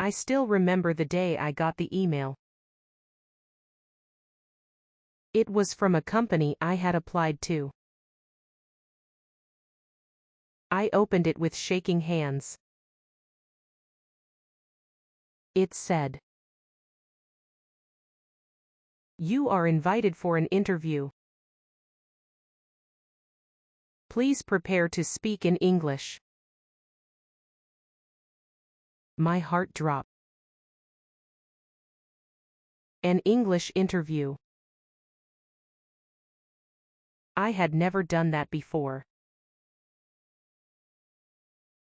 I still remember the day I got the email. It was from a company I had applied to. I opened it with shaking hands. It said, "You are invited for an interview. Please prepare to speak in English." My heart dropped. An English interview. I had never done that before.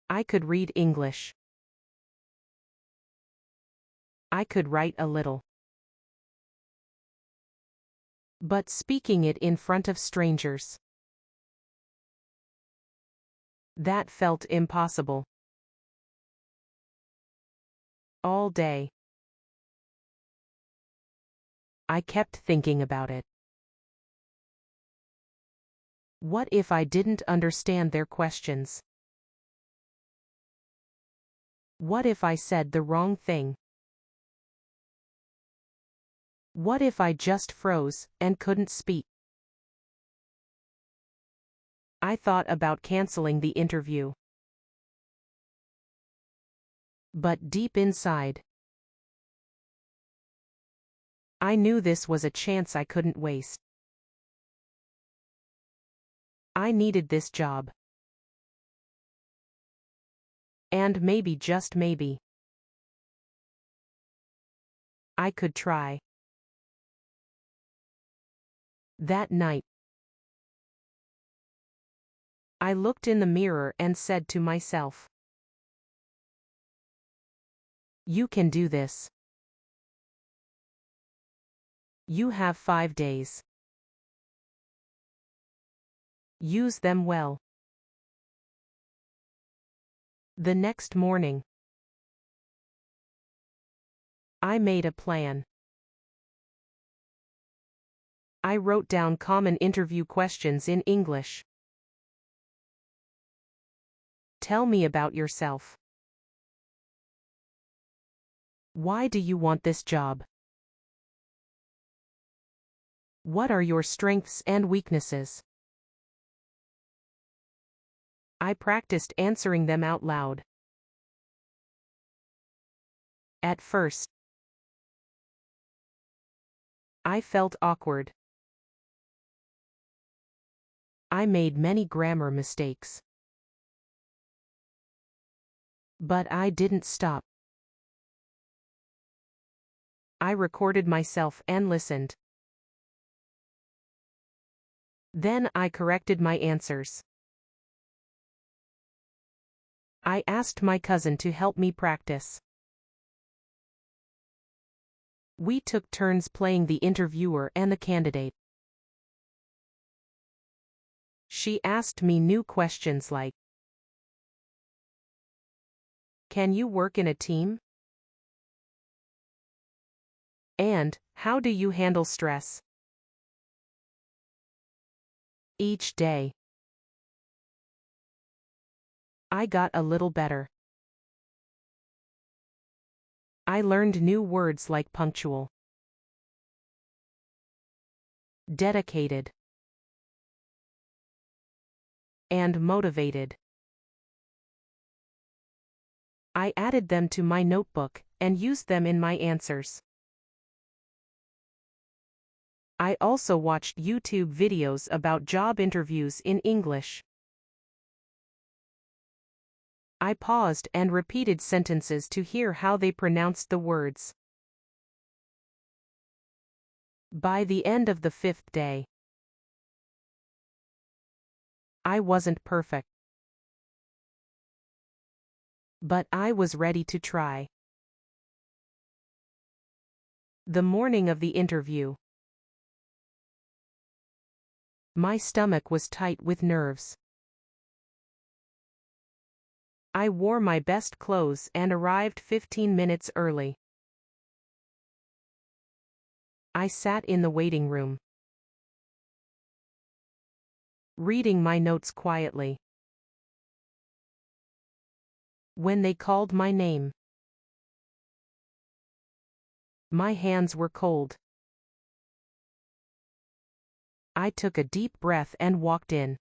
I could read English. I could write a little. But speaking it in front of strangers, that felt impossible. All day, I kept thinking about it. What if I didn't understand their questions? What if I said the wrong thing? What if I just froze and couldn't speak? I thought about canceling the interview. But deep inside, I knew this was a chance I couldn't waste. I needed this job. And maybe, just maybe, I could try. That night, I looked in the mirror and said to myself, "You can do this. You have 5 days. Use them well." The next morning, I made a plan. I wrote down common interview questions in English. Tell me about yourself. Why do you want this job? What are your strengths and weaknesses? I practiced answering them out loud. At first, I felt awkward. I made many grammar mistakes. But I didn't stop. I recorded myself and listened. Then I corrected my answers. I asked my cousin to help me practice. We took turns playing the interviewer and the candidate. She asked me new questions like, "Can you work in a team?" And, "How do you handle stress?" Each day, I got a little better. I learned new words like punctual, dedicated, and motivated. I added them to my notebook and used them in my answers. I also watched YouTube videos about job interviews in English. I paused and repeated sentences to hear how they pronounced the words. By the end of the 5th day, I wasn't perfect. But I was ready to try. The morning of the interview, my stomach was tight with nerves. I wore my best clothes and arrived 15 minutes early. I sat in the waiting room, reading my notes quietly. When they called my name, My hands were cold. I took a deep breath and walked in.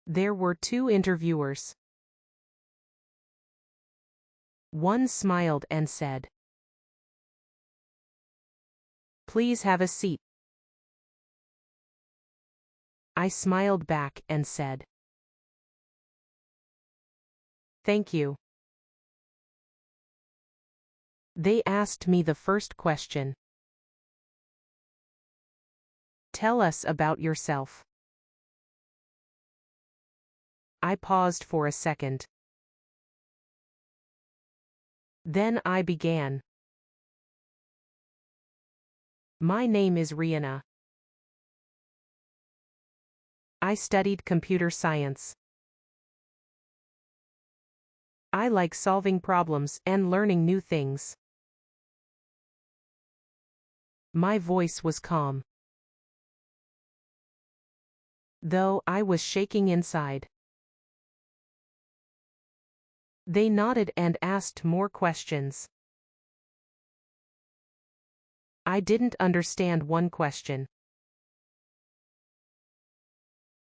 There were 2 interviewers. One smiled and said, "Please have a seat." I smiled back and said, "Thank you." They asked me the first question. "Tell us about yourself." I paused for a second. Then I began. "My name is Rihanna. I studied computer science. I like solving problems and learning new things." My voice was calm, though I was shaking inside. They nodded and asked more questions. I didn't understand one question,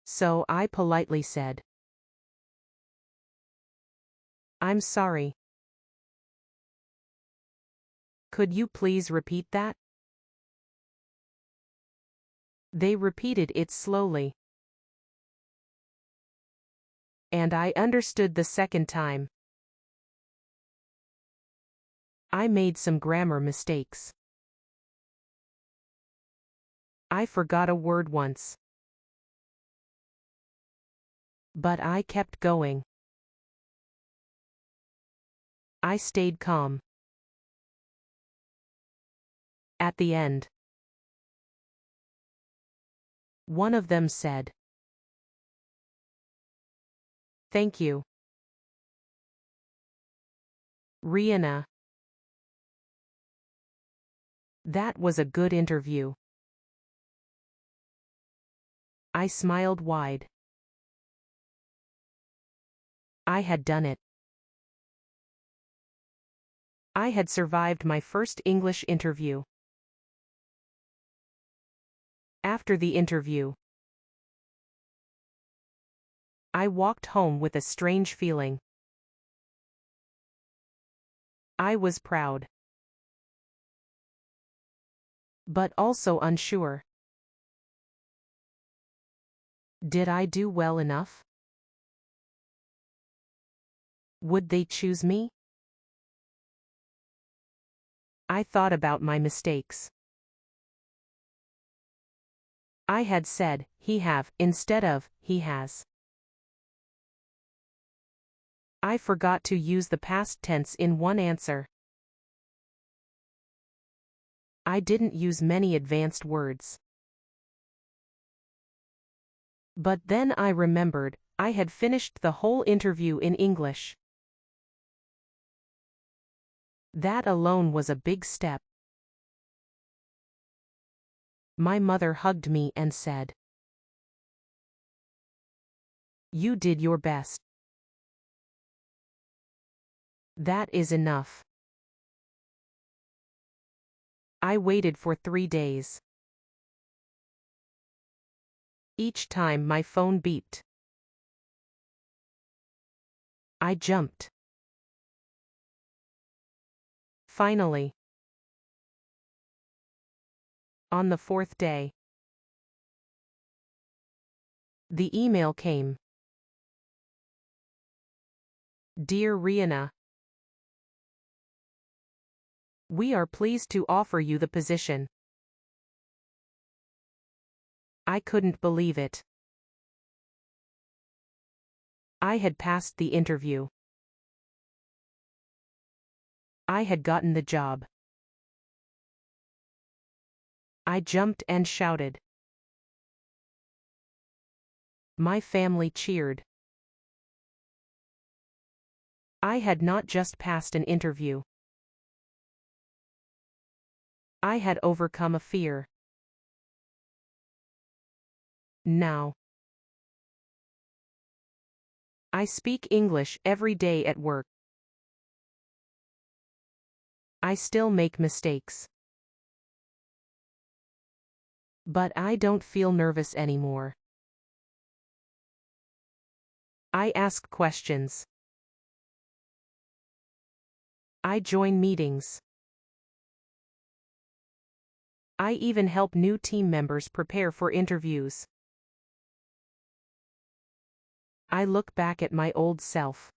so I politely said, "I'm sorry. Could you please repeat that?" They repeated it slowly, and I understood the second time. I made some grammar mistakes. I forgot a word once, but I kept going. I stayed calm. At the end, one of them said, "Thank you, Rihanna. That was a good interview." I smiled wide. I had done it. I had survived my first English interview. After the interview, I walked home with a strange feeling. I was proud, but also unsure. Did I do well enough? Would they choose me? I thought about my mistakes. I had said, "he have," instead of, "he has." I forgot to use the past tense in one answer. I didn't use many advanced words. But then I remembered, I had finished the whole interview in English. That alone was a big step. My mother hugged me and said, "You did your best. That is enough." I waited for 3 days. Each time my phone beeped, I jumped. Finally, on the 4th day, the email came. "Dear Rihanna, we are pleased to offer you the position." I couldn't believe it. I had passed the interview. I had gotten the job. I jumped and shouted. My family cheered. I had not just passed an interview. I had overcome a fear. Now, I speak English every day at work. I still make mistakes. But I don't feel nervous anymore. I ask questions. I join meetings. I even help new team members prepare for interviews. I look back at my old self.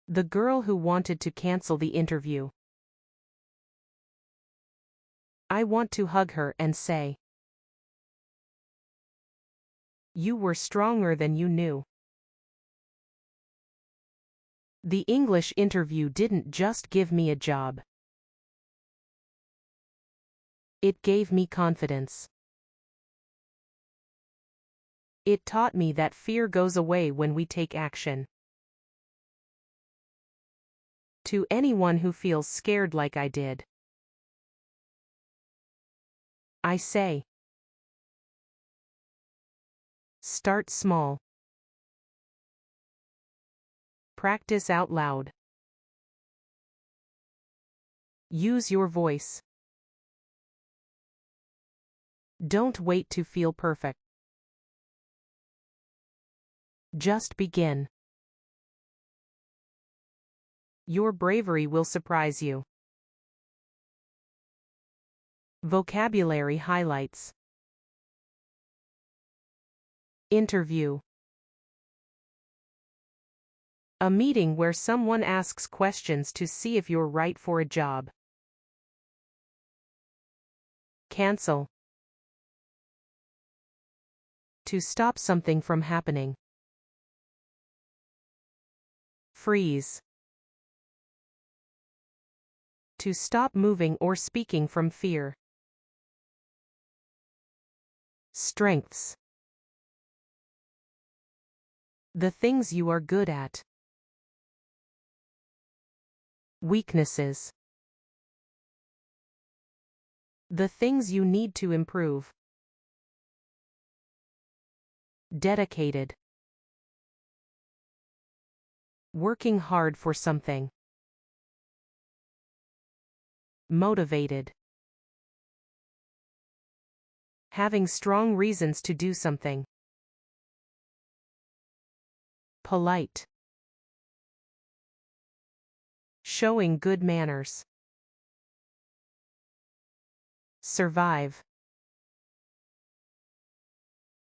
The girl who wanted to cancel the interview. I want to hug her and say, "You were stronger than you knew." The English interview didn't just give me a job. It gave me confidence. It taught me that fear goes away when we take action. To anyone who feels scared like I did, I say, start small. Practice out loud. Use your voice. Don't wait to feel perfect. Just begin. Your bravery will surprise you. Vocabulary highlights. Interview. A meeting where someone asks questions to see if you're right for a job. Cancel. To stop something from happening. Freeze. To stop moving or speaking from fear. Strengths. The things you are good at. Weaknesses. The things you need to improve. Dedicated. Working hard for something. Motivated. Having strong reasons to do something. Polite. Showing good manners. Survive.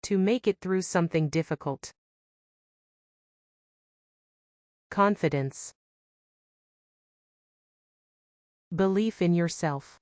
To make it through something difficult. Confidence. Belief in yourself.